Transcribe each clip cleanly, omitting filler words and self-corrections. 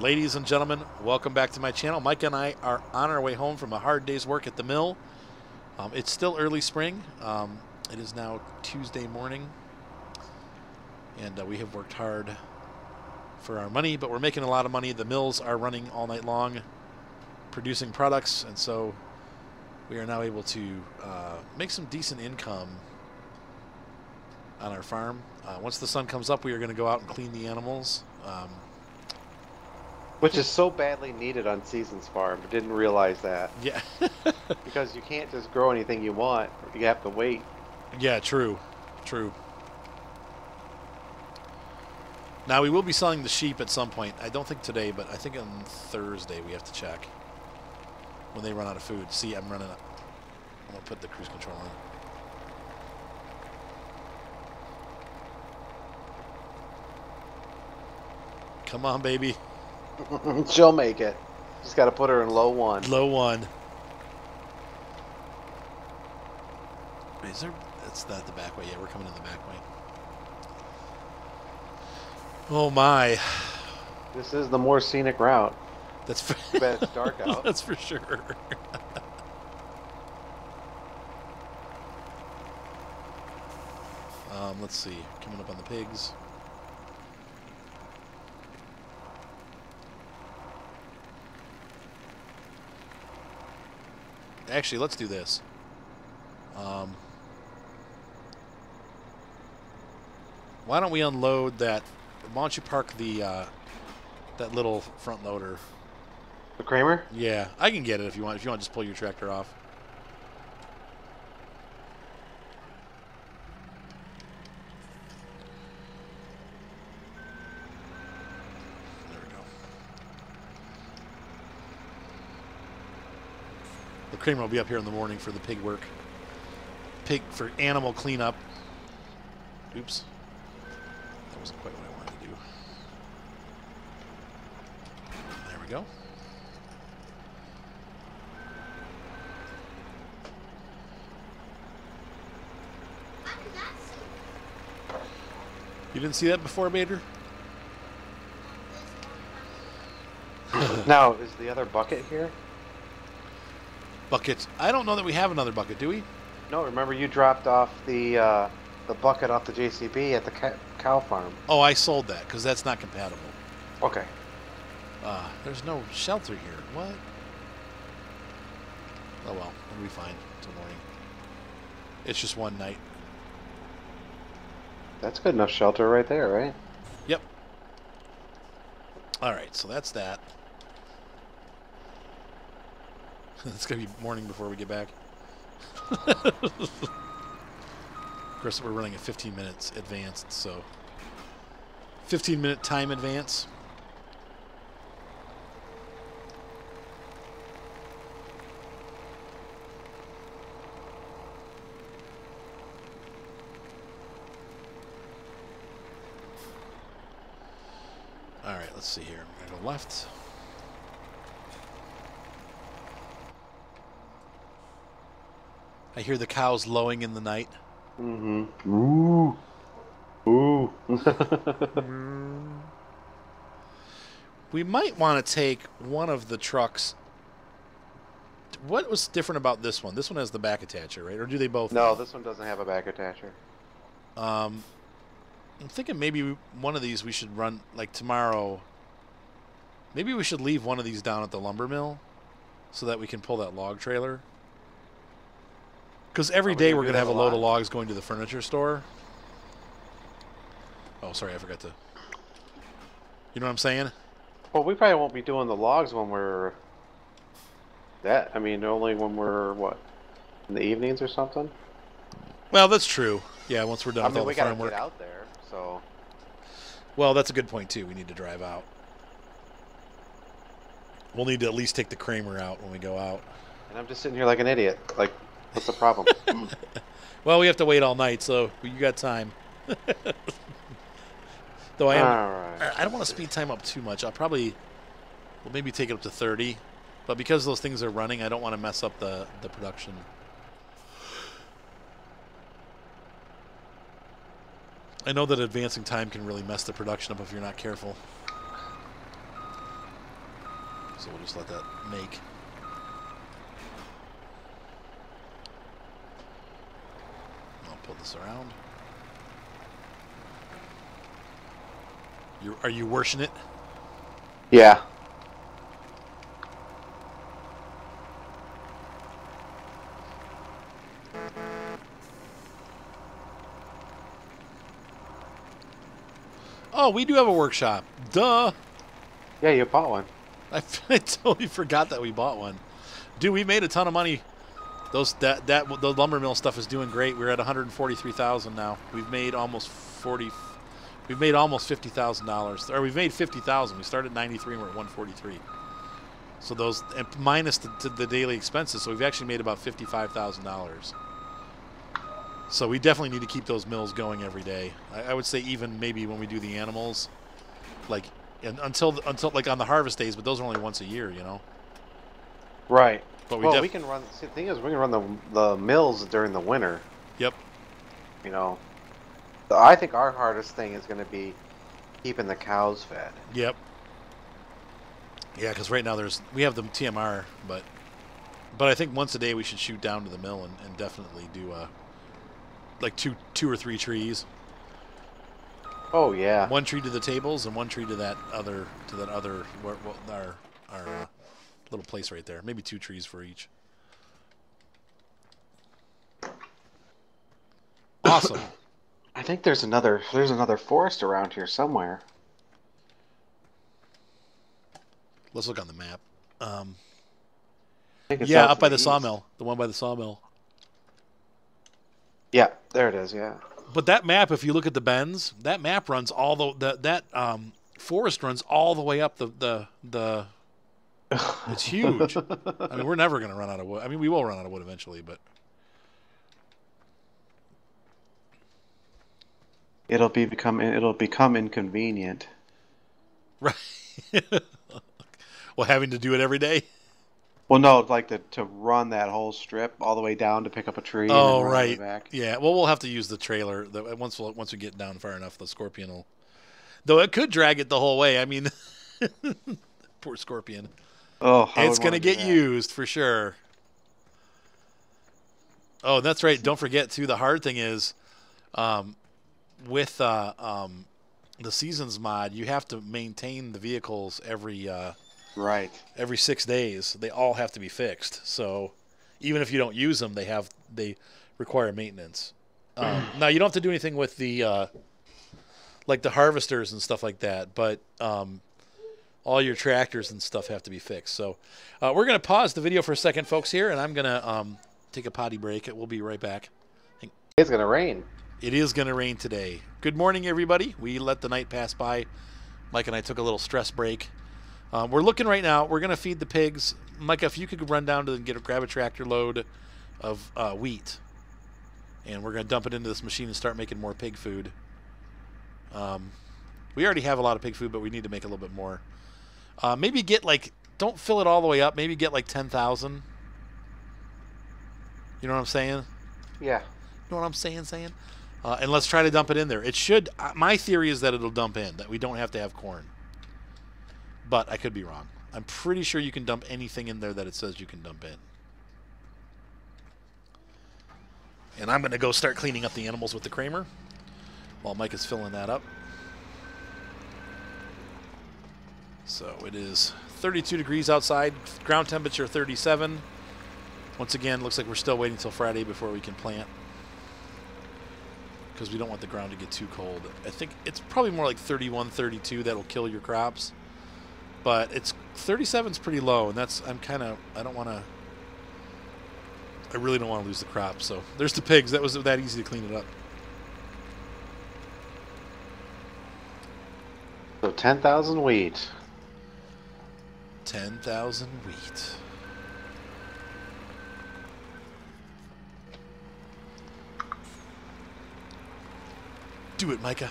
Ladies and gentlemen, welcome back to my channel. Mike and I are on our way home from a hard day's work at the mill. It's still early spring. It is now Tuesday morning, and we have worked hard for our money, but we're making a lot of money. The mills are running all night long, producing products, and so we are now able to make some decent income on our farm. Once the sun comes up, we are going to go out and clean the animals. Which is so badly needed on Season's farm. I didn't realize that. Yeah. Because you can't just grow anything you want. You have to wait. Yeah, true. True. Now, we will be selling the sheep at some point. I don't think today, but I think on Thursday we have to check when they run out of food. See, I'm going to put the cruise control on. Come on, baby. She'll make it. Just got to put her in low one. Low one. Wait, is there? That's not the back way. Yeah, we're coming in the back way. Oh my! This is the more scenic route. That's for bet it's dark out. That's for sure. Let's see. Coming up on the pigs. Actually, let's do this. Why don't we unload that? Why don't you park the that little front loader? The Kramer? Yeah, I can get it if you want. If you want, just pull your tractor off. There we go. The Kramer will be up here in the morning for the pig work. For animal cleanup. Oops. That wasn't quite what I wanted to do. There we go. You didn't see that before, Bader? Now, is the other bucket here? Bucket. I don't know that we have another bucket, do we? No, remember you dropped off the bucket off the JCB at the cow farm. Oh, I sold that because that's not compatible. Okay. There's no shelter here. What? Oh well, it'll be fine until morning. It's just one night. That's good enough shelter right there, right? Yep. All right, so that's that. It's gonna be morning before we get back. Of course, we're running a 15 minutes advanced, so 15-minute time advance. All right, let's see here. I'm gonna go left. I hear the cows lowing in the night. Mm-hmm. Ooh. Ooh. We might want to take one of the trucks. What was different about this one? This one has the back attacher, right? Or do they both? No, this one doesn't have a back attacher. I'm thinking maybe one of these we should run, like tomorrow. Maybe we should leave one of these down at the lumber mill so that we can pull that log trailer. Because every day we're going to have a load of logs going to the furniture store. Oh, sorry, I forgot to... You know what I'm saying? Well, we probably won't be doing the logs when we're... I mean, only when we're, what, in the evenings or something? Well, that's true. Yeah, once we're done with all the farm work. We gotta get out there, so... Well, that's a good point, too. We need to drive out. We'll need to at least take the Kramer out when we go out. And I'm just sitting here like an idiot. Like... What's the problem? Well, we have to wait all night, so you got time. Though I don't want to speed time up too much. I'll probably, we'll maybe take it up to 30. But because those things are running, I don't want to mess up the production. I know that advancing time can really mess the production up if you're not careful. So we'll just let that make. I'll pull this around. Are you washing it? Yeah. Oh, we do have a workshop. Duh. Yeah, you bought one. I totally forgot that we bought one. Dude, we made a ton of money. The lumber mill stuff is doing great. We're at 143,000 now. We've made almost $50,000. Or we've made 50,000. We started at 93 and we're at 143. So those, and minus the daily expenses, so we've actually made about $55,000. So we definitely need to keep those mills going every day. I would say even maybe when we do the animals, like until like on the harvest days, but those are only once a year, you know. Right. But we can run. See, the thing is, we can run the mills during the winter. Yep. You know, I think our hardest thing is going to be keeping the cows fed. Yep. Yeah, because right now we have the TMR, but I think once a day we should shoot down to the mill and definitely do like two or three trees. Oh yeah. One tree to the tables and one tree to that other our little place right there. Maybe 2 trees for each. Awesome. I think there's another forest around here somewhere. Let's look on the map. I think it's Yeah, out up to by the east. sawmill. The one by the sawmill. Yeah, there it is. Yeah. But that map, if you look at the bends, that map runs all that forest runs all the way up the. It's huge. I mean, we're never going to run out of wood. I mean, we will run out of wood eventually, but It'll become inconvenient. right. Well, having to do it every day. Well, no, like to run that whole strip all the way down to pick up a tree. Oh, and then run right. back. Yeah. Well, we'll have to use the trailer. Once we get down far enough, the Scorpion will. Though it could drag it the whole way. I mean, poor Scorpion. Oh, It's going to get used for sure. Oh, that's right. Don't forget too. The hard thing is, with the seasons mod, you have to maintain the vehicles every 6 days. They all have to be fixed. So even if you don't use them, they require maintenance. Now you don't have to do anything with the like the harvesters and stuff like that, but all your tractors and stuff have to be fixed. So we're going to pause the video for a second, folks, here, and I'm going to take a potty break. We'll be right back. It's gonna rain. It is going to rain today. Good morning, everybody. We let the night pass by. Mike and I took a little stress break. We're looking right now. We're going to feed the pigs. Mike, if you could run down to grab a tractor load of wheat, and we're going to dump it into this machine and start making more pig food. We already have a lot of pig food, but we need to make a little bit more. Maybe get don't fill it all the way up. Maybe get 10,000. You know what I'm saying? Yeah. You know what I'm saying? And let's try to dump it in there. It should. My theory is that it'll dump in, that we don't have to have corn. But I could be wrong. I'm pretty sure you can dump anything in there that it says you can dump in. And I'm going to go start cleaning up the animals with the Kramer while Mike is filling that up. So it is 32 degrees outside, ground temperature 37. Once again, looks like we're still waiting until Friday before we can plant, because we don't want the ground to get too cold. I think it's probably more like 31, 32 that'll kill your crops. But 37's pretty low, and I really don't want to lose the crop. So there's the pigs. That was that easy to clean it up. So 10,000 wheat. 10,000 wheat. Do it, Micah.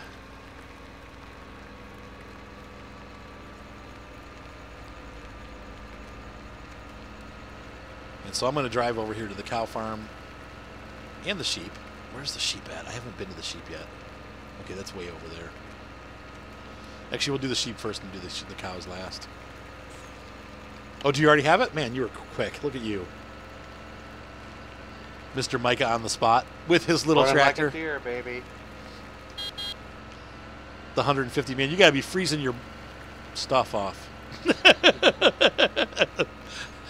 And so I'm going to drive over here to the cow farm and the sheep. Where's the sheep at? I haven't been to the sheep yet. Okay, that's way over there. Actually, we'll do the sheep first and do the cows last. Oh, do you already have it? Man, you were quick. Look at you. Mr. Micah on the spot with his little tractor. Like a deer, baby. The 150, man. You got to be freezing your stuff off.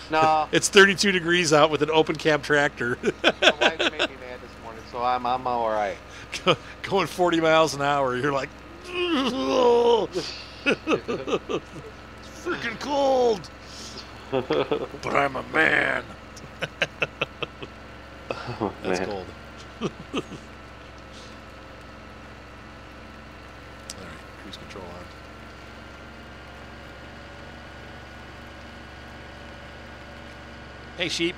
No. It's 32 degrees out with an open cab tractor. My wife made me mad this morning, so I'm all right. Going 40 miles an hour. You're like, it's freaking cold. But I'm a man. Oh, That's man. cold. All right, cruise control on. Hey, sheep.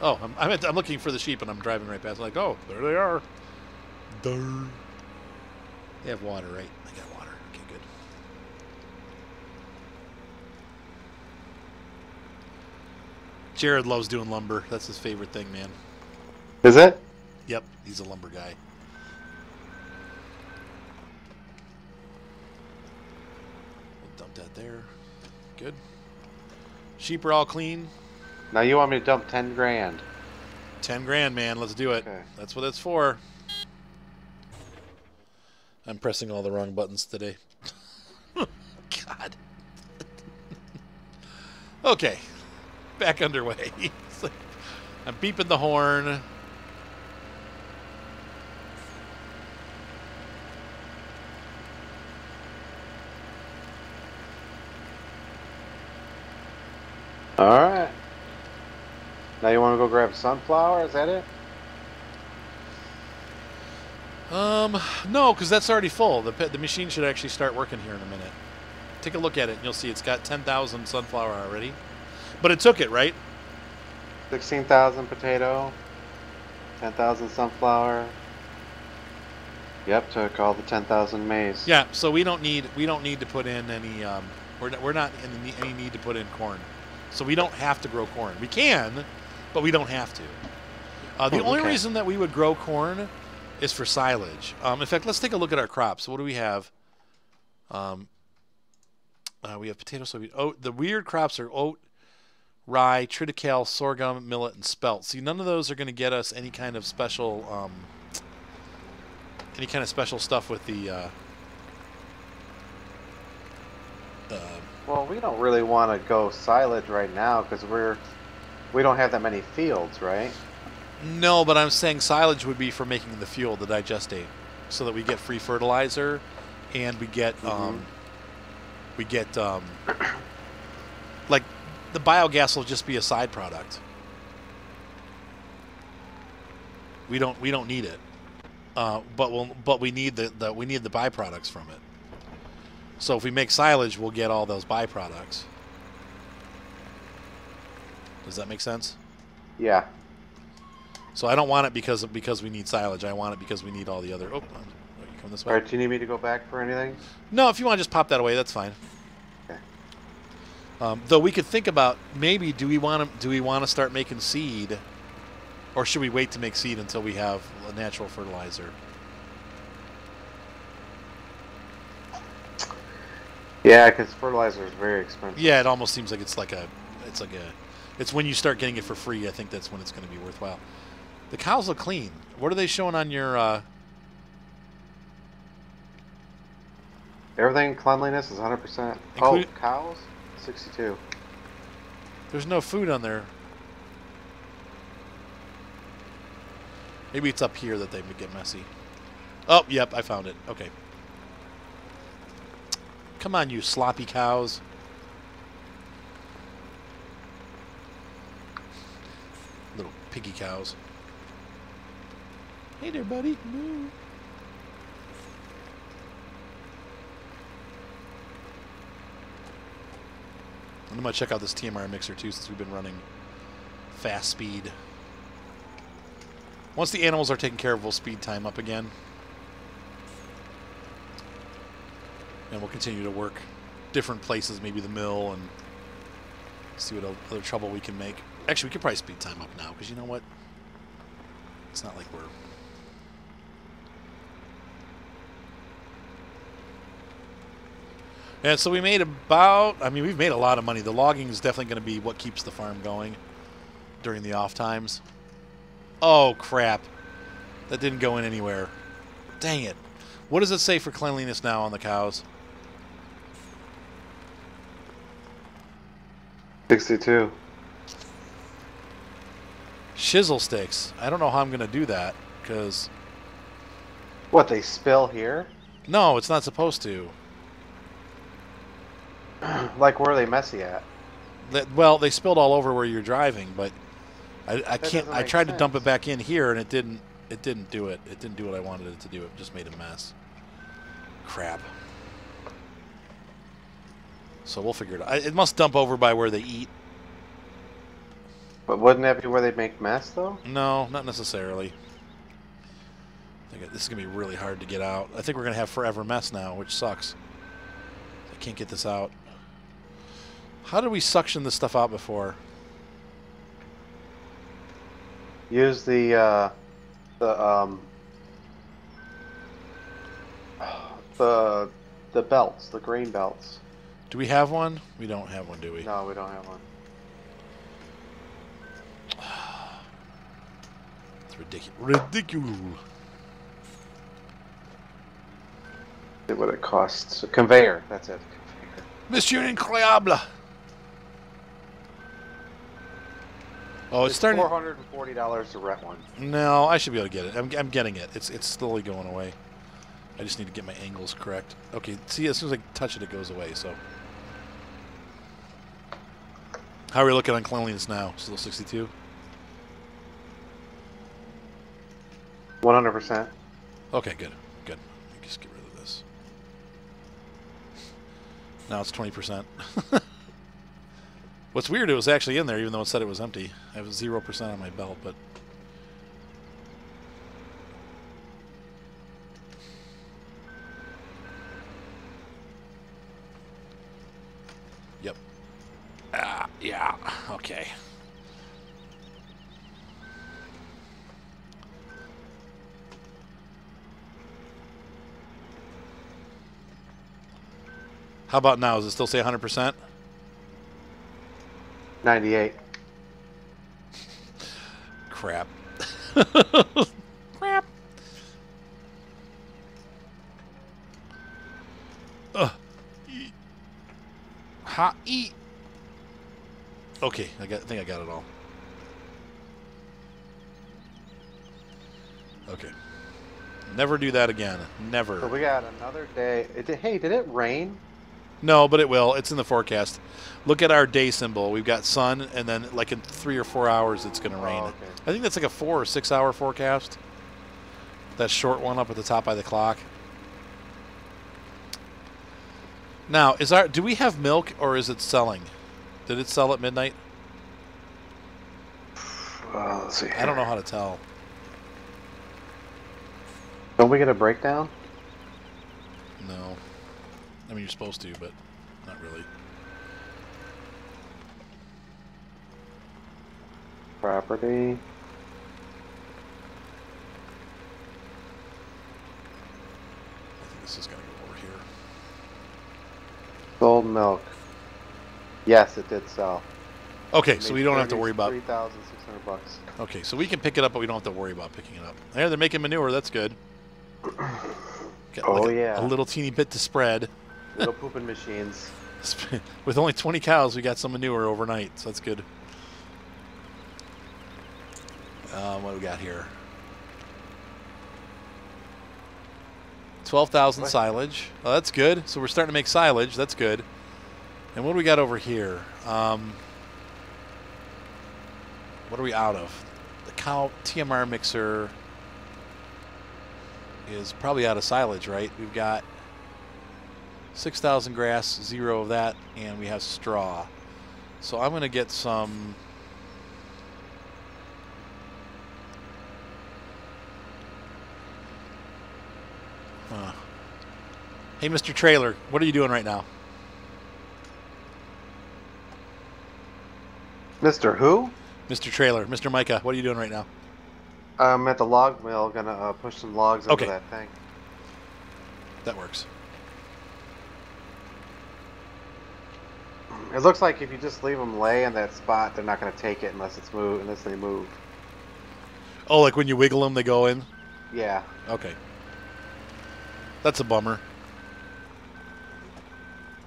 Oh, I'm looking for the sheep, and I'm driving right past. Like, oh, there they are. Durr. They have water, right? I got water. Okay, good. Jared loves doing lumber. That's his favorite thing, man. Is it? Yep, he's a lumber guy. We'll dump that there. Good. Sheep are all clean. Now you want me to dump 10 grand? 10 grand, man. Let's do it. Okay. That's what it's for. I'm pressing all the wrong buttons today. God. Okay. Back underway. I'm beeping the horn. All right. Now you want to go grab sunflower? Is that it? No, because that's already full. The machine should actually start working here in a minute. Take a look at it, and you'll see it's got 10,000 sunflower already. But it took it, right? 16,000 potato, 10,000 sunflower. Yep, took all the 10,000 maize. Yeah. So we don't need to put in any. We're not in any need to put in corn. So we don't have to grow corn. We can, but we don't have to. The only reason that we would grow corn is for silage. In fact, let's take a look at our crops. What do we have? We have potato, soybean, oat. The weird crops are oat, rye, triticale, sorghum, millet, and spelt. See, none of those are going to get us any kind of special stuff with the. Well, we don't really want to go silage right now because we don't have that many fields, right? No, but I'm saying silage would be for making the fuel, the digestate, so that we get free fertilizer, and we get like the biogas will just be a side product. We don't need it, but we need the byproducts from it. So if we make silage, we'll get all those byproducts. Does that make sense? Yeah. So I don't want it because we need silage. I want it because we need all the other. Oh, you come this way. All right, do you need me to go back for anything? No, if you want to just pop that away, that's fine. Okay. Though we could think about maybe do we want to start making seed, or should we wait to make seed until we have a natural fertilizer? Yeah, because fertilizer is very expensive. Yeah, it almost seems like it's when you start getting it for free. I think that's when it's going to be worthwhile. The cows look clean. What are they showing on your? Everything cleanliness is 100%. Oh, cows, 62. There's no food on there. Maybe it's up here that they would get messy. Oh, yep, I found it. Okay. Come on, you sloppy cows. Little piggy cows. Hey there, buddy. Moo. I'm going to check out this TMR mixer, too, since we've been running fast speed. Once the animals are taken care of, we'll speed time up again. And we'll continue to work different places, maybe the mill, and see what other trouble we can make. Actually, we could probably speed time up now, because you know what? It's not like we're... And so we made about, I mean, we've made a lot of money. The logging is definitely going to be what keeps the farm going during the off times. Oh, crap. That didn't go in anywhere. Dang it. What does it say for cleanliness now on the cows? 62. Shizzle sticks. I don't know how I'm going to do that, because... What, they spill here? No, it's not supposed to. Like, where are they messy at? Well, they spilled all over where you're driving, but I can't. I tried sense. to dump it back in here, and it didn't. It didn't do it. It didn't do what I wanted it to do. It just made a mess. Crap. So we'll figure it out. It must dump over by where they eat. But wouldn't that be where they make mess, though? No, not necessarily. I think this is gonna be really hard to get out. I think we're gonna have forever mess now, which sucks. I can't get this out. How did we suction this stuff out before? Use the belts, the grain belts. Do we have one? We don't have one, do we? No, we don't have one. It's ridiculous. Ridiculous. See what it costs. A conveyor. That's it. Conveyor. Monsieur Incroyable. Oh, it's starting. $440 to rent one. No, I should be able to get it. I'm getting it. It's slowly going away. I just need to get my angles correct. Okay, see, as soon as I touch it, it goes away. So, how are we looking on cleanliness now? Still 62. 100%. Okay, good, good. Let me just get rid of this. Now it's 20%. What's weird, it was actually in there, even though it said it was empty. I have 0% on my belt, but... Yep. Yeah, okay. How about now? Does it still say 100%? 98. Crap. Crap. Eat. Ha, eat. Okay, I think I got it all. Okay. Never do that again. Never. So we got another day. Hey, did it rain? No, but it will. It's in the forecast. Look at our day symbol. We've got sun, and then like in 3 or 4 hours, it's going to rain. Oh, okay. I think that's like a 4 or 6 hour forecast. That short one up at the top by the clock. Now, do we have milk, or is it selling? Did it sell at midnight? Let's see. I don't know how to tell. Don't we get a breakdown? No. I mean, you're supposed to, but not really. Property. I think this is going to go over here. Sold milk. Yes, it did sell. Okay, so we don't have to worry about... $3,600. Okay, so we can pick it up, but we don't have to worry about picking it up. Yeah, they're making manure. That's good. Got like yeah. a little teeny bit to spread. Little pooping machines. With only 20 cows, we got some manure overnight, so that's good. What do we got here? 12,000 silage. Oh, that's good. So we're starting to make silage. That's good. And what do we got over here? What are we out of? The cow TMR mixer is probably out of silage, right? We've got 6,000 grass, 0 of that, and we have straw. So I'm going to get some... Hey, Mr. Trailer, what are you doing right now? Mr. Who? Mr. Trailer, Mr. Micah, what are you doing right now? I'm at the log mill, gonna push some logs into that thing. That works. It looks like if you just leave them lay in that spot, they're not going to take it unless they move. Oh, like when you wiggle them, they go in? Yeah. Okay. That's a bummer.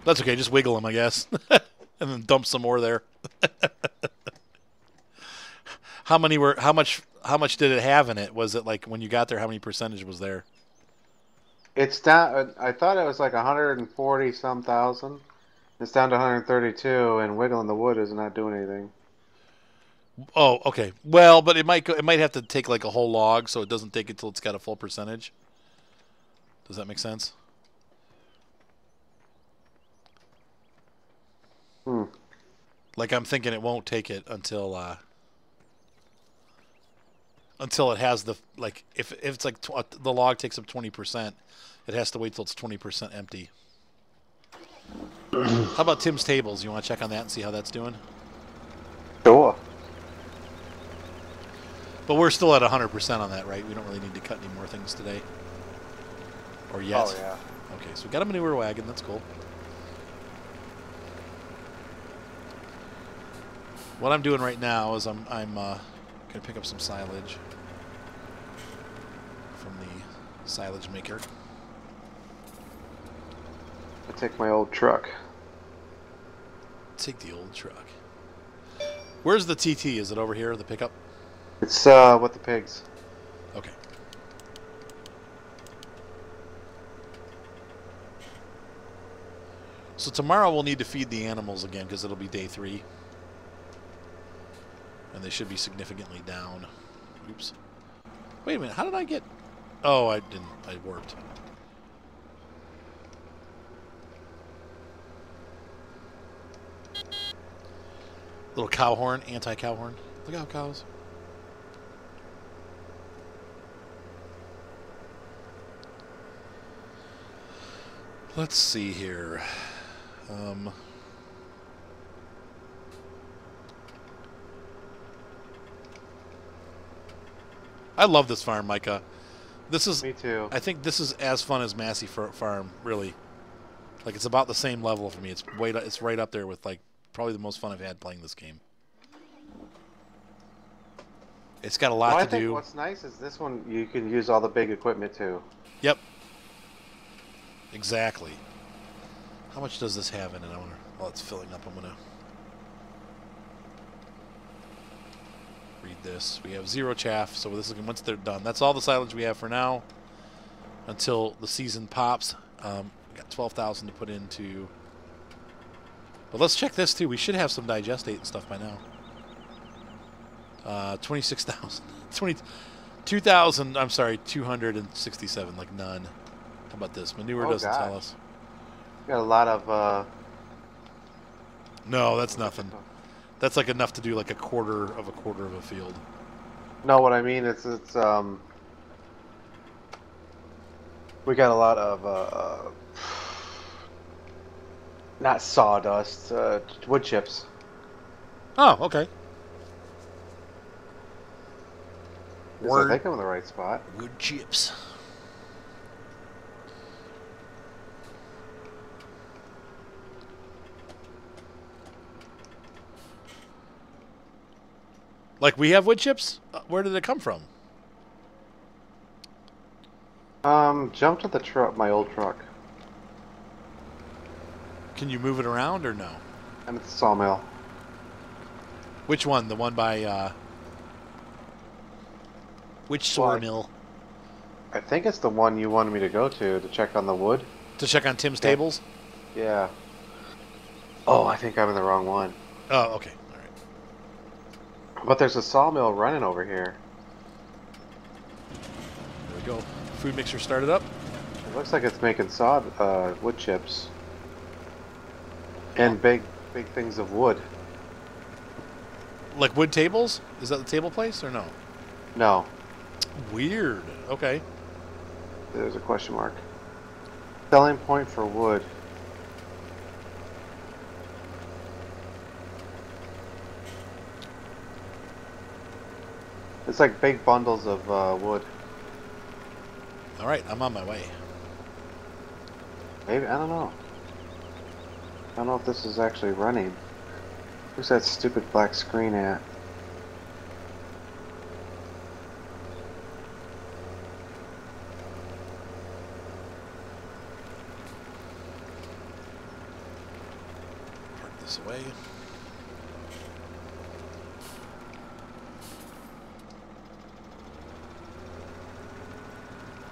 That's okay, just wiggle them, I guess. And then dump some more there. How much did it have in it? Was it like when you got there, how many percentage was there? It's down. I thought it was like 140 some thousand. It's down to 132, and wiggling the wood is not doing anything. Oh, okay. Well, but it might have to take like a whole log, so it doesn't take it till it's got a full percentage. Does that make sense? Hmm. Like I'm thinking it won't take it until it has the like if it's like the log takes up 20%, it has to wait till it's 20% empty. How about Tim's tables? You want to check on that and see how that's doing? Sure. But we're still at 100% on that, right? We don't really need to cut any more things today. Or yet. Oh, yeah. Okay, so we got a manure wagon. That's cool. What I'm doing right now is I'm going to pick up some silage from the silage maker. I take my old truck. Take the old truck. Where's the TT? Is it over here, the pickup? It's with the pigs. Okay. So tomorrow we'll need to feed the animals again because it'll be day 3. And they should be significantly down. Oops. Wait a minute. How did I get... Oh, I didn't. I warped. Little cow horn. Anti-cow horn. Look out, cows. Let's see here. I love this farm, Micah. This is. Me too. I think this is as fun as Massey Farm, really. Like it's about the same level for me. It's right up there with like probably the most fun I've had playing this game. It's got a lot Well, to I think do. what's nice is this one you can use all the big equipment too. Yep. Exactly. How much does this have in it? While it's filling up, I'm gonna read this. We have 0 chaff, so this is once they're done. That's all the silage we have for now until the season pops. We got 12,000 to put into. But let's check this too. We should have some digestate and stuff by now. 26,000. 22,000. I'm sorry, 267. Like none. How about this? Manure doesn't tell us. Got a lot of. No, that's nothing. That's like enough to do like a quarter of a field. No, what I mean it's we got a lot of not sawdust, wood chips. Oh, okay. I think I'm in the right spot. Wood chips. Like we have wood chips? Where did it come from? Jump to the truck, my old truck. Can you move it around or no? I'm at the sawmill. Which one? The one by which sawmill? I think it's the one you wanted me to go to check on the wood. To check on Tim's tables? Yeah. Oh, I think I'm in the wrong one. Oh, okay. All right. But there's a sawmill running over here. There we go. Food mixer started up. It looks like it's making wood chips. And big things of wood. Like wood tables? Is that the table place or no? No. Weird. Okay. There's a question mark. Selling point for wood. It's like big bundles of wood. All right, I'm on my way. Maybe, I don't know. don't know if this is actually running. Where's that stupid black screen at? Park this away.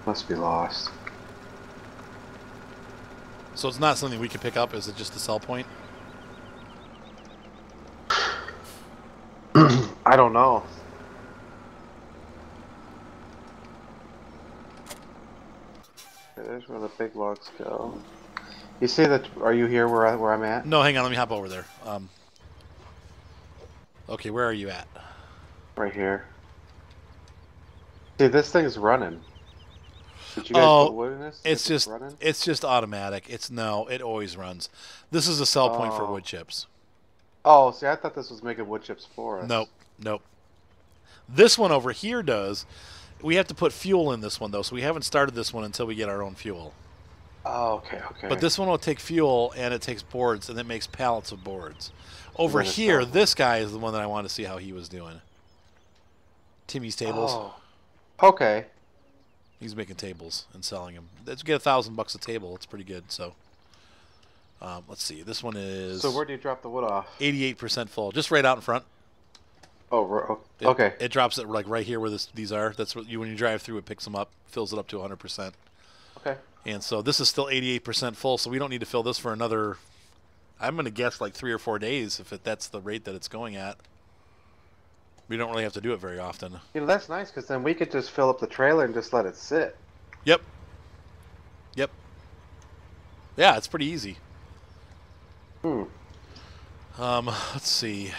Must be lost. So it's not something we can pick up? Is it just the sell point? I don't know. Okay, there's where the big logs go. You see that? Are you here where I'm at? No, hang on. Let me hop over there. Okay, where are you at? Right here. See, this thing's running. Did you guys put wood in this? It's just automatic. It always runs. This is a sell point for wood chips. Oh, see, I thought this was making wood chips for us. Nope, nope. This one over here does. We have to put fuel in this one though, so we haven't started this one until we get our own fuel. Oh, okay, okay. But this one will take fuel and it takes boards and it makes pallets of boards. Over here, this guy is the one that I want to see how he was doing. Timmy's tables. Oh, okay. He's making tables and selling them. Let's get $1,000 a table. It's pretty good. So, let's see. This one is. So where do you drop the wood off? 88% full, just right out in front. Oh, okay. It drops it like right here where these are. That's what when you drive through, it picks them up, fills it up to 100%. Okay. And so this is still 88% full, so we don't need to fill this for another. I'm going to guess like 3 or 4 days if that's the rate that it's going at. We don't really have to do it very often. You know, that's nice because then we could just fill up the trailer and just let it sit. Yep. Yep. Yeah, it's pretty easy. Let's see.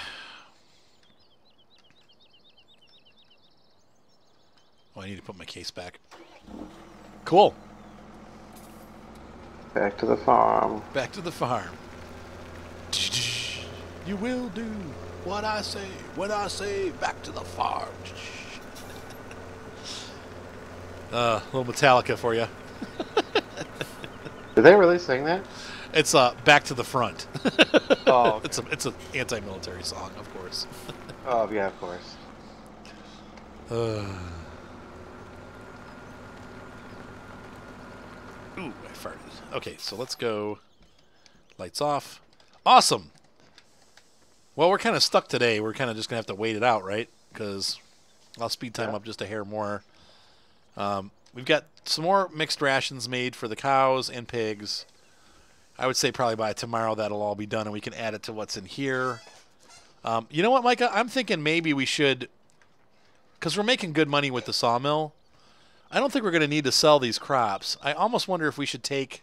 Oh, I need to put my case back. Cool. Back to the farm. Back to the farm. You will do what I say when I say back to the farm. A little Metallica for you. Did they really sing that? It's Back to the Front. Oh, okay. It's an anti-military song, of course. Oh, yeah, of course. Ooh, I farted. Okay, so let's go. Lights off. Awesome. Well, we're kind of stuck today. We're kind of just going to have to wait it out, right? Because I'll speed time up just a hair more. We've got some more mixed rations made for the cows and pigs. I would say probably by tomorrow that'll all be done, and we can add it to what's in here. You know what, Micah? I'm thinking maybe we should, because we're making good money with the sawmill, I don't think we're going to need to sell these crops. I almost wonder if we should take,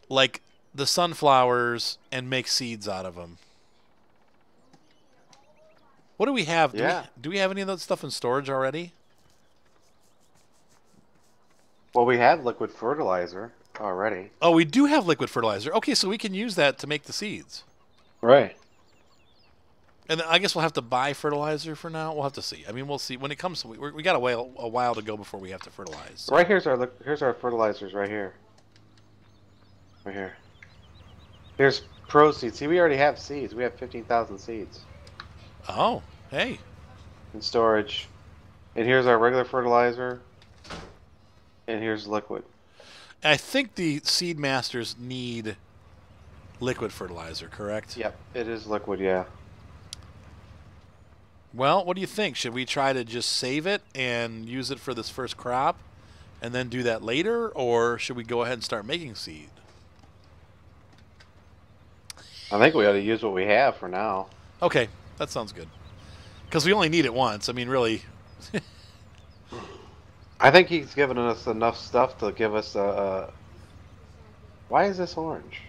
like, the sunflowers and make seeds out of them. What do we have? Yeah. Do we have any of that stuff in storage already? Well, we have liquid fertilizer already. Oh, we do have liquid fertilizer. Okay, so we can use that to make the seeds. Right. And then I guess we'll have to buy fertilizer for now. We'll have to see. I mean, we'll see when it comes. We got a while to go before we have to fertilize. So. Right here's our fertilizers right here. Right here. Here's pro seeds. See, we already have seeds. We have 15,000 seeds. Oh, hey. In storage. And here's our regular fertilizer. And here's liquid. I think the seed masters need liquid fertilizer, correct? Yep, it is liquid, yeah. Well, what do you think? Should we try to just save it and use it for this first crop and then do that later? Or should we go ahead and start making seed? I think we ought to use what we have for now. Okay, that sounds good. Because we only need it once. I mean, really. I think he's given us enough stuff to give us a... Why is this orange?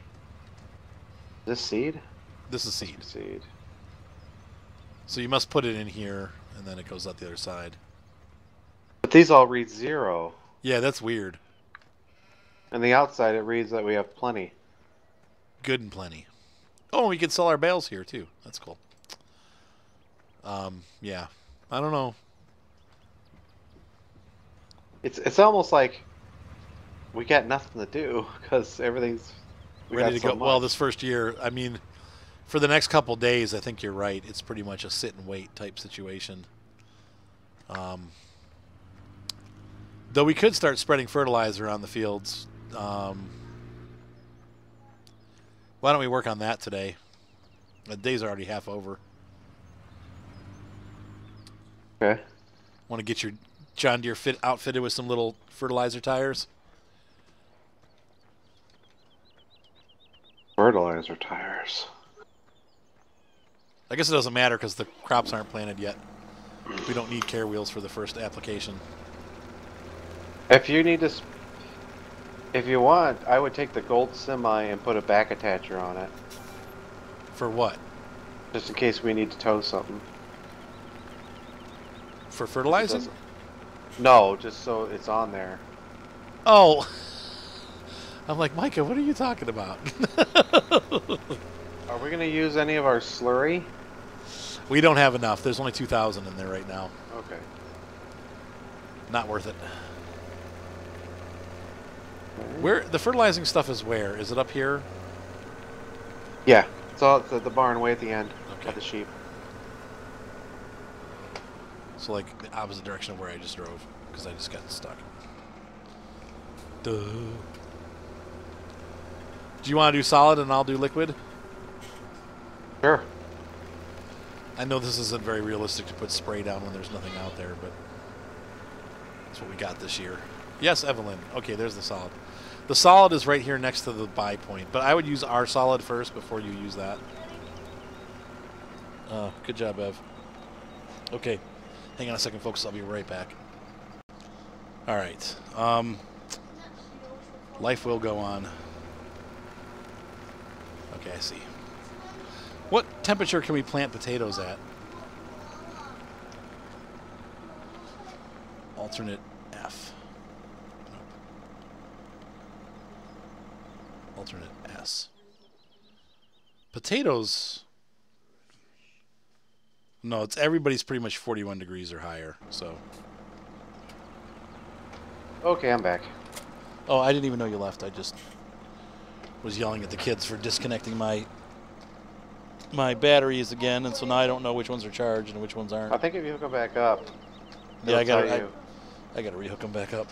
This seed? This is seed. Seed. So you must put it in here, and then it goes out the other side. But these all read 0. Yeah, that's weird. And the outside, it reads that we have plenty. Good and plenty. Oh, we can sell our bales here, too. That's cool. Yeah. I don't know. It's almost like we got nothing to do because everything's We ready got to so go. Well, much. this first year, I mean, for the next couple days, I think you're right. It's pretty much a sit and wait type situation. Though we could start spreading fertilizer on the fields. Why don't we work on that today? The day's already half over. Okay. Want to get your John Deere outfitted with some little fertilizer tires? Fertilizer tires. I guess it doesn't matter because the crops aren't planted yet. We don't need care wheels for the first application. If you need to, if you want, I would take the gold semi and put a back attacher on it. For what? Just in case we need to tow something. For fertilizing? No, just so it's on there. Oh. I'm like, Micah, what are you talking about? Are we going to use any of our slurry? We don't have enough. There's only 2,000 in there right now. Okay. Not worth it. Where the fertilizing stuff is where? Is it up here? Yeah. It's all at the barn way at the end. Okay. Of the sheep. So like the opposite direction of where I just drove because I just got stuck. Duh. Do you want to do solid and I'll do liquid? Sure. I know this isn't very realistic to put spray down when there's nothing out there, but that's what we got this year. Yes, Evelyn. Okay, there's the solid. The solid is right here next to the buy point, but I would use our solid first before you use that. Good job, Ev. Okay, hang on a second, folks. I'll be right back. All right. Life will go on. Okay, I see. What temperature can we plant potatoes at? Alternate F. Nope. Alternate S. Potatoes. No, it's everybody's pretty much 41 degrees or higher. So. Okay, I'm back. Oh, I didn't even know you left. I just was yelling at the kids for disconnecting my batteries again, and so now I don't know which ones are charged and which ones aren't. I think if you hook them back up, Yeah, I got you. I got to rehook them back up.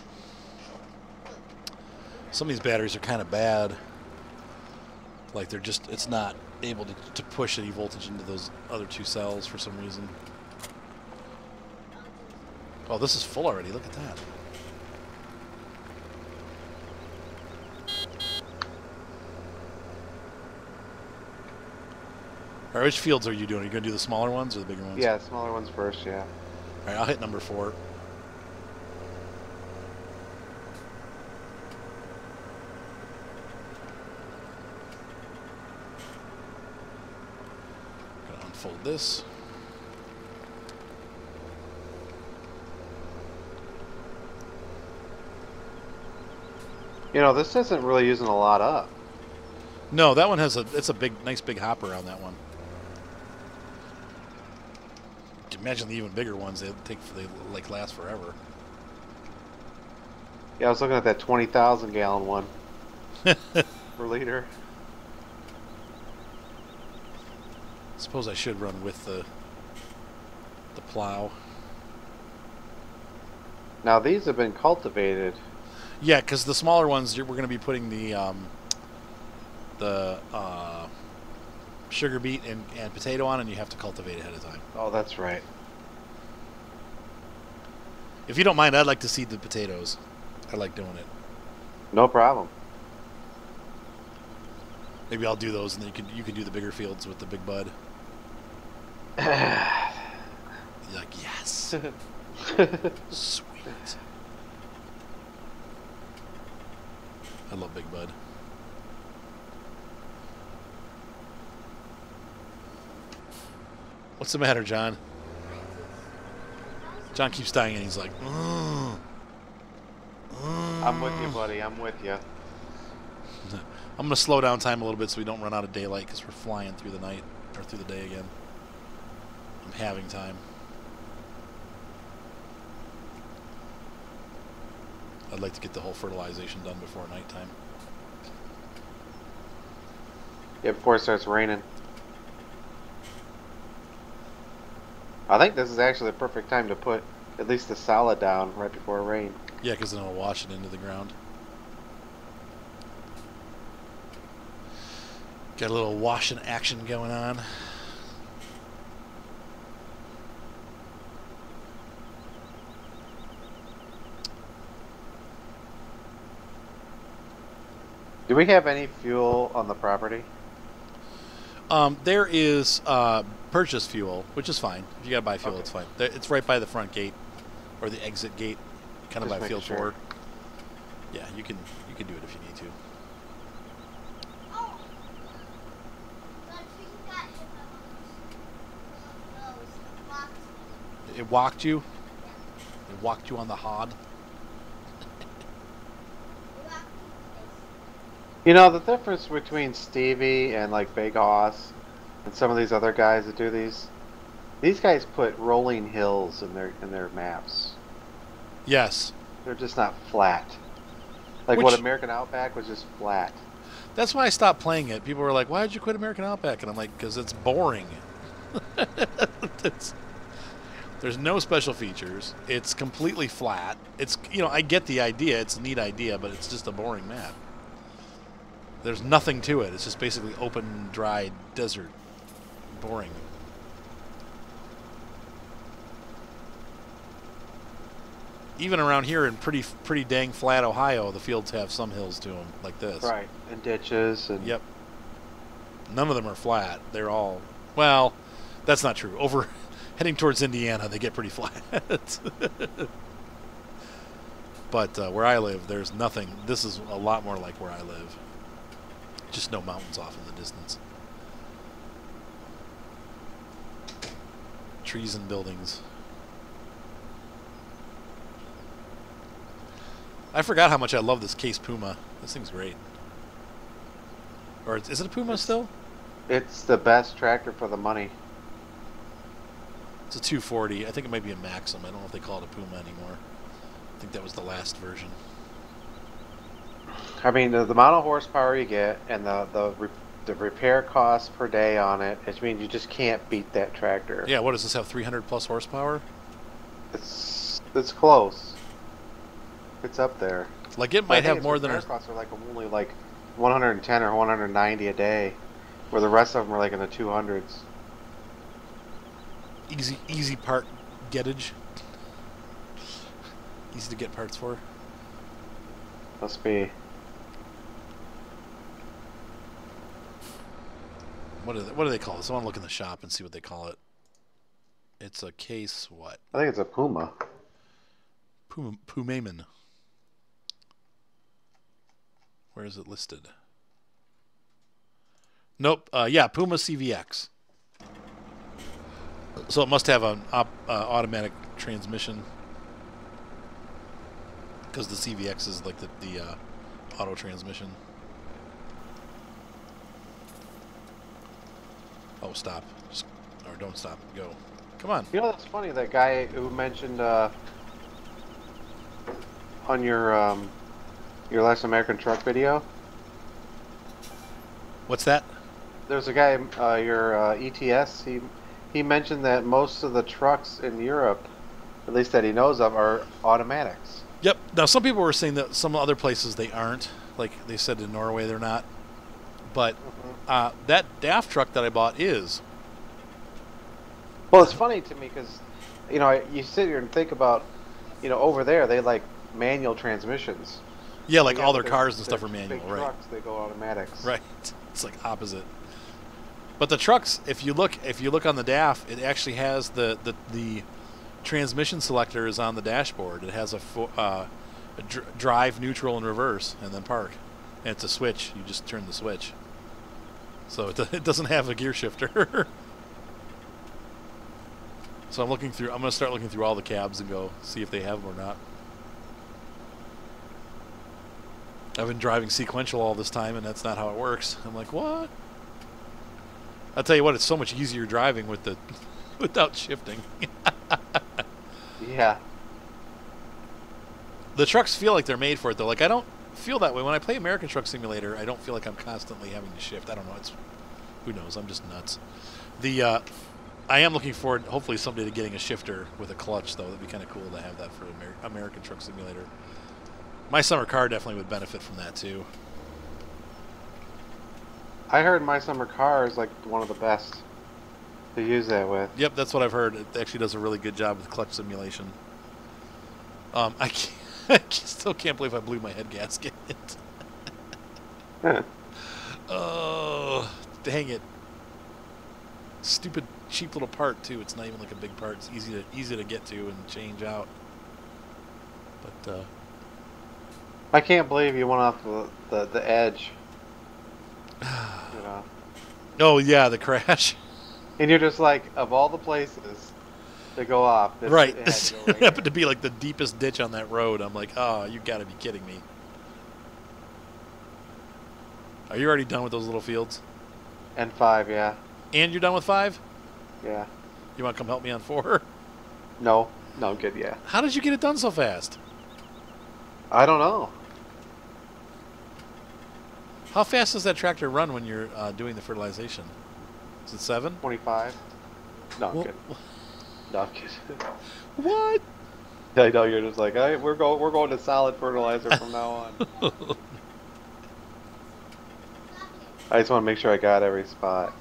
Some of these batteries are kind of bad. Like they're just, it's not able to push any voltage into those other two cells for some reason. Oh, this is full already. Look at that. All right, which fields are you doing? Are you going to do the smaller ones or the bigger ones? Yeah, smaller ones first, yeah. All right, I'll hit number 4. Going to unfold this. You know, this isn't really using a lot up. No, that one has it's a nice big hopper on that one. Imagine the even bigger ones. They like last forever. Yeah, I was looking at that 20,000 gallon one per liter. Suppose I should run with the plow. Now these have been cultivated. Yeah, because the smaller ones we're going to be putting the sugar beet and potato on, and you have to cultivate ahead of time. Oh, that's right. If you don't mind, I'd like to seed the potatoes. I like doing it. No problem. Maybe I'll do those, and then you can do the bigger fields with the big bud. You're like, yes. Sweet. I love big bud. What's the matter, John? John keeps dying, and he's like, I'm with you, buddy. I'm with you. I'm going to slow down time a little bit so we don't run out of daylight because we're flying through the night, or through the day again. I'm having time. I'd like to get the whole fertilization done before nighttime. Yeah, before it starts raining. I think this is actually the perfect time to put at least the solid down right before rain. Yeah, because then it'll wash it into the ground. Got a little washing action going on. Do we have any fuel on the property? There is purchase fuel, which is fine. If you gotta buy fuel, Okay. it's fine. It's right by the front gate or the exit gate, kind of Just by making field sure. 4. Yeah, you can do it if you need to. It walked you. It walked you on the hod. You know, the difference between Stevie and like Big Hoss and some of these other guys that do these guys put rolling hills in their maps. Yes. They're just not flat. Like Which- what American Outback was just flat. That's why I stopped playing it. People were like, "Why did you quit American Outback?" And I'm like, "Because it's boring." There's no special features. It's completely flat. It's, you know, I get the idea. It's a neat idea, but it's just a boring map. There's nothing to it. It's just basically open, dry desert. Boring. Even around here in pretty dang flat Ohio, the fields have some hills to them, like this. Right. And ditches and Yep. None of them are flat. They're all, well, that's not true. Over heading towards Indiana, they get pretty flat. But where I live, there's nothing. This is a lot more like where I live. Just no mountains off in the distance. Trees and buildings. I forgot how much I love this Case Puma. This thing's great. Or is it a Puma still? it's the best tractor for the money. It's a 240. I think it might be a Maxim. I don't know if they call it a Puma anymore. I think that was the last version. I mean, the amount of horsepower you get and the repair costs per day on it, I mean, you just can't beat that tractor. Yeah, what does this have? 300 plus horsepower? It's close. It's up there. Like it But I might think have its more than repair a. costs are like only like 110 or 190 a day, where the rest of them are like in the 200s. Easy part getage. Easy to get parts for. Must be. What do they call it? Someone look in the shop and see what they call it. It's a Case what? I think it's a Puma. Pumaman. Where is it listed? Nope. Yeah, Puma CVX. So it must have an automatic transmission, because the CVX is like the auto transmission. Oh, stop! Or don't stop. Go. Come on. You know, that's funny. That guy who mentioned on your last American truck video. What's that? There's a guy, your ETS. He mentioned that most of the trucks in Europe, at least that he knows of, are automatics. Yep. Now, some people were saying that some other places they aren't. Like they said in Norway they're not. But that DAF truck that I bought is. Well, it's funny to me because, you know, you sit here and think about, you know, over there they like manual transmissions. Yeah, like Yeah, all their but cars and their stuff are manual, big right? Trucks, they go automatics. Right. It's like opposite. But the trucks, if you look on the DAF, it actually has the transmission selector is on the dashboard. It has a drive, neutral, and reverse, and then park. And it's a switch. You just turn the switch. So it doesn't have a gear shifter. So I'm going to start looking through all the cabs and go see if they have them or not. I've been driving sequential all this time, and that's not how it works. I'm like, what? I'll tell you what, it's so much easier driving without shifting. Yeah. The trucks feel like they're made for it, though. Like, I don't feel that way. When I play American Truck Simulator, I don't feel like I'm constantly having to shift. I don't know. It's who knows. I'm just nuts. I am looking forward, hopefully someday, to getting a shifter with a clutch, though. That'd be kind of cool to have that for American Truck Simulator. My summer car definitely would benefit from that too. I heard my summer car is like one of the best to use that with. Yep, that's what I've heard. It actually does a really good job with clutch simulation. I still can't believe I blew my head gasket. Oh, dang it! Stupid, cheap little part too. It's not even like a big part. It's easy to get to and change out. But I can't believe you went off the edge. You know. Oh yeah, the crash. And you're just like, of all the places to go off, this right. It This had to go right happened to be like the deepest ditch on that road. I'm like, oh, you got to be kidding me. Are you already done with those little fields? And 5, yeah. And you're done with 5? Yeah. You want to come help me on 4? No, good, yeah. How did you get it done so fast? I don't know. How fast does that tractor run when you're doing the fertilization? Is it 7? 25. No, Well, good. No, I'm kidding. What? I know you're just like, hey, we're going to solid fertilizer from now on. I just want to make sure I got every spot.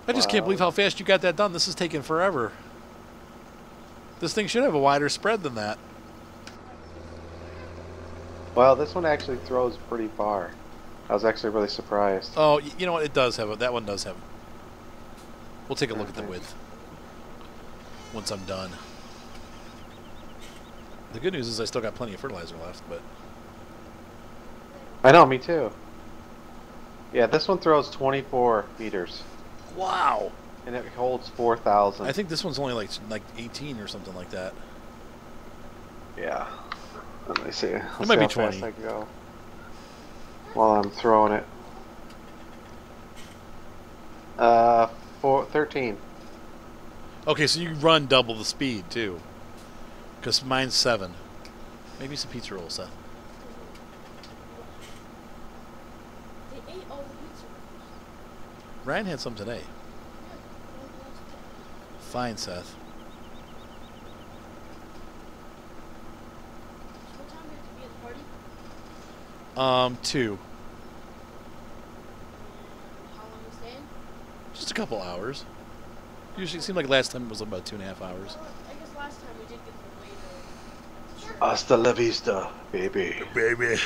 I just can't believe how fast you got that done. This is taking forever. This thing should have a wider spread than that. Well, this one actually throws pretty far. I was actually really surprised. Oh, you know what? It does have that one does have. We'll take a look at the width once I'm done. The good news is I still got plenty of fertilizer left, but I know, me too. Yeah, this one throws 24 meters. wow. And it holds 4,000. I think this one's only like 18 or something like that. Yeah. Let me see. Let's It might see be how 20. fast I can go while I'm throwing it. 13. Okay, so you run double the speed too, because mine's 7. Maybe some pizza rolls, Seth. They ate all the pizza. Ryan had some today. Fine, Seth. What time do you have to be at the party? 2. How long are you staying? Just a couple hours. Usually, it seemed like last time it was about 2.5 hours. Well, I guess last time we did get the later. Hasta la vista, baby. Baby.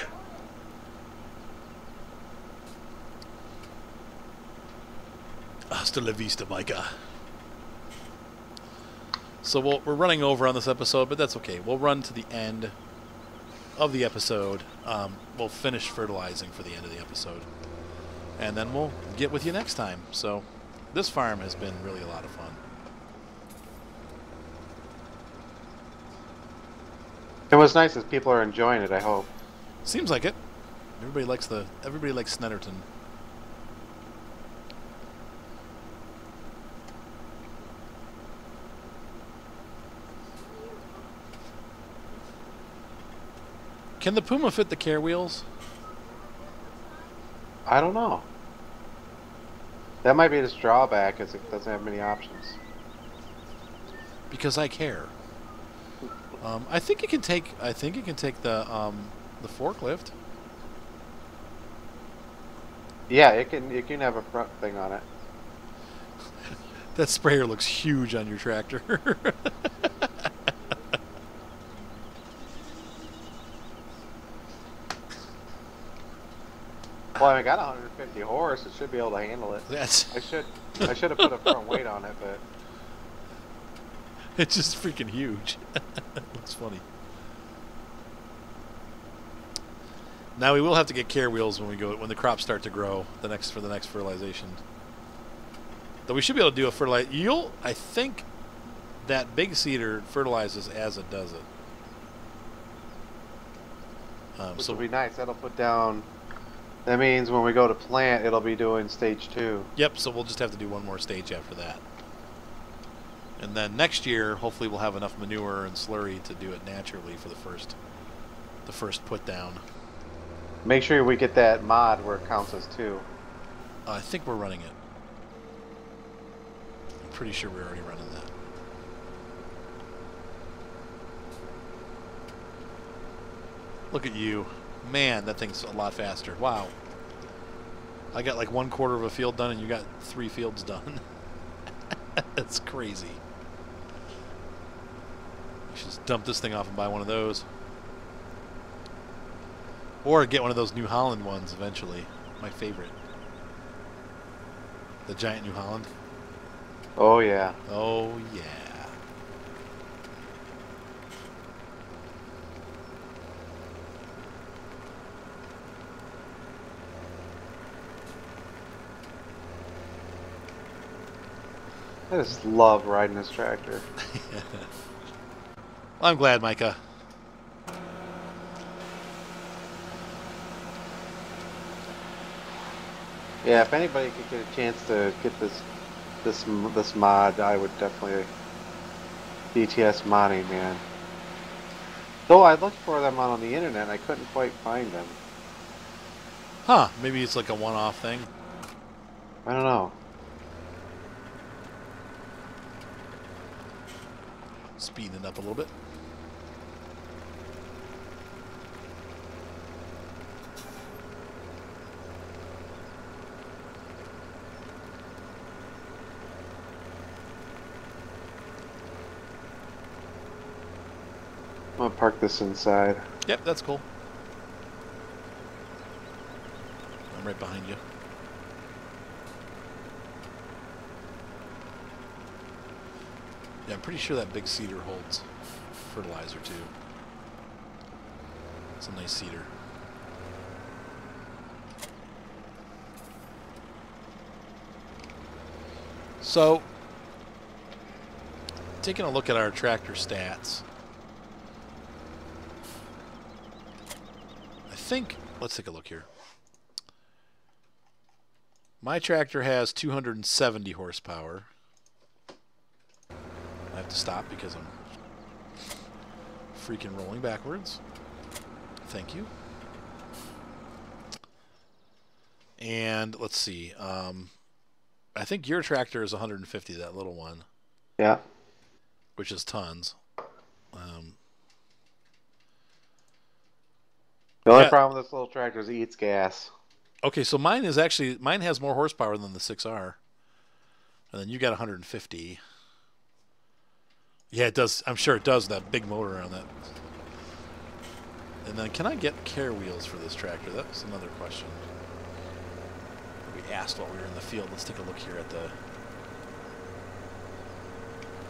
Hasta la vista, Micah. So we're running over on this episode, but that's okay. We'll run to the end of the episode. We'll finish fertilizing for the end of the episode. And then we'll get with you next time. So this farm has been really a lot of fun. And what's nice is people are enjoying it, I hope. Seems like it. Everybody likes Snetterton. Can the Puma fit the care wheels? I don't know. That might be its drawback, is it doesn't have many options. Because I care. I think it can take. I think it can take the forklift. Yeah, it can have a front thing on it. That sprayer looks huge on your tractor. Well, I got 150 horse. It should be able to handle it. That's. I should have put a front weight on it, but It's just freaking huge. Looks funny. Now we will have to get care wheels when the crops start to grow for the next fertilization. Though we should be able to do a fertilizer. I think that big seeder fertilizes as it does it. which will be nice. That'll put down. That means when we go to plant, it'll be doing stage 2. Yep. So we'll just have to do one more stage after that. And then next year, hopefully, we'll have enough manure and slurry to do it naturally for the the first put down. Make sure we get that mod where it counts as 2. I think we're running it. I'm pretty sure we're already running that. Look at you. Man, that thing's a lot faster. Wow. I got like 1/4 of a field done and you got 3 fields done. That's crazy. You should just dump this thing off and buy one of those. Or get one of those New Holland ones eventually. My favorite. The giant New Holland. Oh, yeah. Oh, yeah. I just love riding this tractor. Well, I'm glad, Micah. Yeah, if anybody could get a chance to get this mod, I would definitely BTS modding, man. Though I looked for them on the internet, I couldn't quite find them. Huh, maybe it's like a one-off thing. I don't know. Speeding it up a little bit. I'm gonna park this inside. Yep, that's cool. I'm right behind you. Yeah, I'm pretty sure that big cedar holds fertilizer too. It's a nice cedar. So, taking a look at our tractor stats, I think, let's take a look here. My tractor has 270 horsepower. I have to stop because I'm freaking rolling backwards. Thank you. And let's see. I think your tractor is 150, that little one. Yeah. Which is tons. The only Yeah. problem with this little tractor is it eats gas. Okay, so mine has more horsepower than the 6R. And then you got 150. Yeah, it does. I'm sure it does, that big motor on that. And then can I get care wheels for this tractor? That was another question we asked while we were in the field. Let's take a look here at the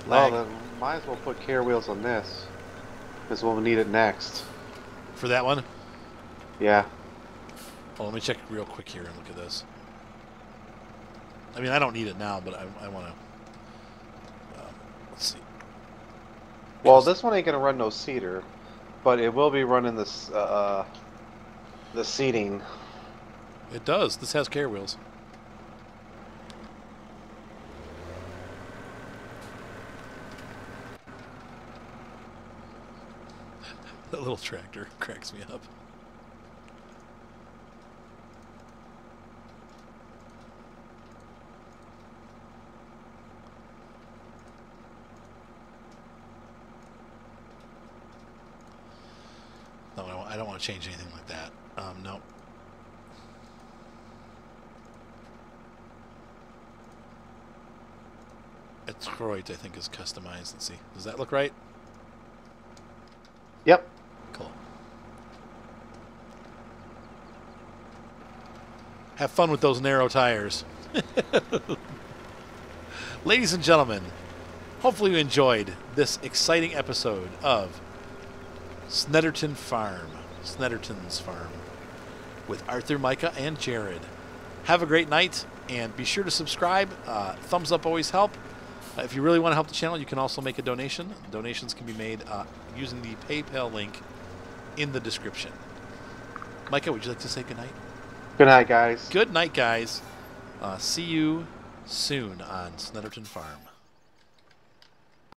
lag. Well, then might as well put care wheels on this, because we'll need it next. For that one? Yeah. Oh, let me check real quick here and look at this. I mean, I don't need it now, but I want to... let's see. Well, this one ain't gonna run no cedar, but it will be running this the seating. It does. This has care wheels. That little tractor cracks me up. No, I don't want to change anything like that. No. Detroit, I think, is customized. Let's see. Does that look right? Yep. Cool. Have fun with those narrow tires. Ladies and gentlemen, hopefully you enjoyed this exciting episode of Snetterton's Farm with Arthur, Micah, and Jared. Have a great night, and be sure to subscribe. Thumbs up always help. If you really want to help the channel, you can also make a donation. Donations can be made using the PayPal link in the description. Micah, would you like to say goodnight? Good night, guys. Good night, guys. See you soon on Snetterton Farm.